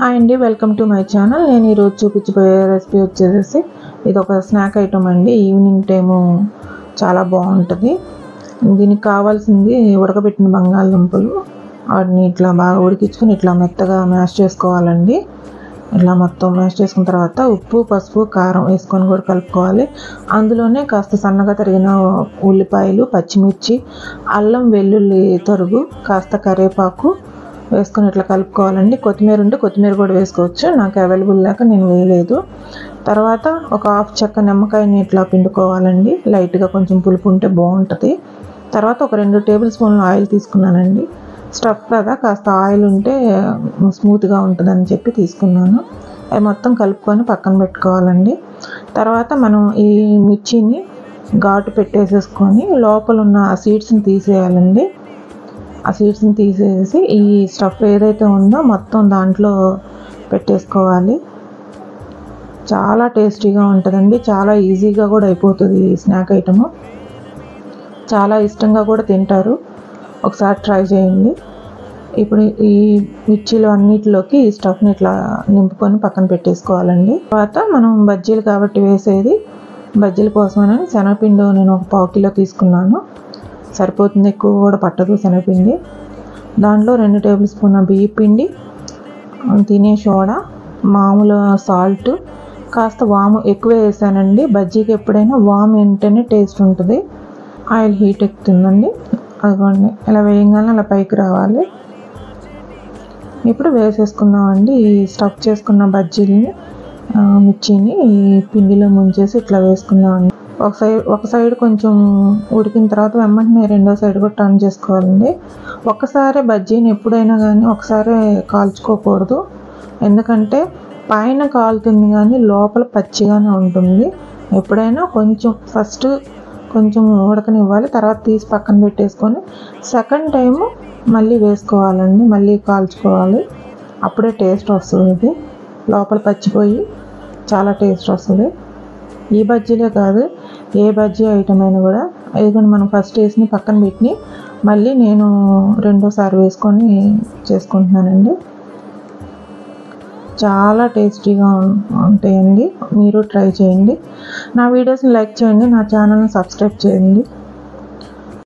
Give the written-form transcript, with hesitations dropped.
Hi అండి, welcome to my channel. నేను ఈరోజు చూపించబోయే రెసిపీ వచ్చేసి ఇది ఒక స్నాక్ ఐటమ్ అండి. ఈవినింగ్ టైము చాలా బాగుంటుంది. దీనికి కావాల్సింది ఉడకబెట్టిన బంగాళదుంపలు. వాటిని ఇట్లా బాగా ఉడికించుకొని ఇట్లా మెత్తగా మ్యాష్ చేసుకోవాలండి. ఇట్లా మొత్తం మ్యాష్ చేసుకున్న తర్వాత ఉప్పు, పసుపు, కారం వేసుకొని కూడా కలుపుకోవాలి. అందులోనే కాస్త సన్నగా తరిగిన ఉల్లిపాయలు, పచ్చిమిర్చి, అల్లం వెల్లుల్లి తరుగు, కాస్త కరివేపాకు వేసుకొని ఇట్లా కలుపుకోవాలండి. కొత్తిమీర ఉంటే కొత్తిమీర కూడా వేసుకోవచ్చు. నాకు అవైలబుల్ లేక నేను వేయలేదు. తర్వాత ఒక హాఫ్ చెక్క నిమ్మకాయని ఇట్లా పిండుకోవాలండి. లైట్గా కొంచెం పులుపు ఉంటే బాగుంటుంది. తర్వాత ఒక 2 టేబుల్ స్పూన్లు ఆయిల్ తీసుకున్నానండి. స్టఫ్ కదా, కాస్త ఆయిల్ ఉంటే స్మూత్గా ఉంటుందని చెప్పి తీసుకున్నాను. అవి మొత్తం కలుపుకొని పక్కన పెట్టుకోవాలండి. తర్వాత మనం ఈ మిర్చిని ఘాటు పెట్టేసేసుకొని లోపల ఉన్న ఆ సీడ్స్ని తీసేయాలండి. ఆ సీడ్స్ని తీసేసి ఈ స్టఫ్ ఏదైతే ఉందో మొత్తం దాంట్లో పెట్టేసుకోవాలి. చాలా టేస్టీగా ఉంటుందండి. చాలా ఈజీగా కూడా అయిపోతుంది ఈ స్నాక్ ఐటము. చాలా ఇష్టంగా కూడా తింటారు. ఒకసారి ట్రై చేయండి. ఇప్పుడు ఈ మిర్చీలు అన్నిటిలోకి ఈ స్టఫ్ని ఇట్లా నింపుకొని పక్కన పెట్టేసుకోవాలండి. తర్వాత మనం బజ్జీలు కాబట్టి వేసేది, బజ్జీల కోసమని శనగపిండి నేను ఒక 1/4 కిలో తీసుకున్నాను. సరిపోతుంది, ఎక్కువ కూడా పట్టదు శనగపిండి. దాంట్లో 2 టేబుల్ స్పూన్ల బియ్యం పిండి, తినే సోడా, మామూలు సాల్ట్, కాస్త వాము ఎక్కువ వేసానండి. బజ్జీకి ఎప్పుడైనా వాము ఏంటనే టేస్ట్ ఉంటుంది. ఆయిల్ హీట్ ఎక్కుతుందండి. అదిగోండి, ఇలా వేయగానే అలా పైకి రావాలి. ఇప్పుడు వేసేసుకుందామండి. ఈ స్టఫ్ చేసుకున్న బజ్జీలని, మిర్చిని ఈ పిండిలో ముంచేసి ఇట్లా వేసుకుందామండి. ఒక సైడ్ కొంచెం ఉడికిన తర్వాత వెంటనే రెండో సైడ్ కూడా టర్న్ చేసుకోవాలండి. ఒక్కసారి బజ్జీని ఎప్పుడైనా కానీ ఒకసారి కాల్చుకోకూడదు. ఎందుకంటే పైన కాలుతుంది కానీ లోపల పచ్చిగానే ఉంటుంది. ఎప్పుడైనా కొంచెం ఫస్ట్ కొంచెం ఉడకనివ్వాలి. తర్వాత తీసి పక్కన పెట్టేసుకొని సెకండ్ టైము మళ్ళీ వేసుకోవాలండి. మళ్ళీ కాల్చుకోవాలి. అప్పుడే టేస్ట్ వస్తుంది. ఇది లోపల పచ్చిపోయి చాలా టేస్ట్ వస్తుంది. ఈ బజ్జీలే కాదు, ఏ బజ్జీ ఐటమ్ అయినా కూడా ఇదిగోండి, మనం ఫస్ట్ వేసి పక్కన పెట్టి మళ్ళీ నేను రెండోసారి వేసుకొని చేసుకుంటున్నానండి. చాలా టేస్టీగా ఉంటాయండి. మీరు ట్రై చేయండి. నా వీడియోస్ని లైక్ చేయండి, నా ఛానల్ని సబ్స్క్రైబ్ చేయండి.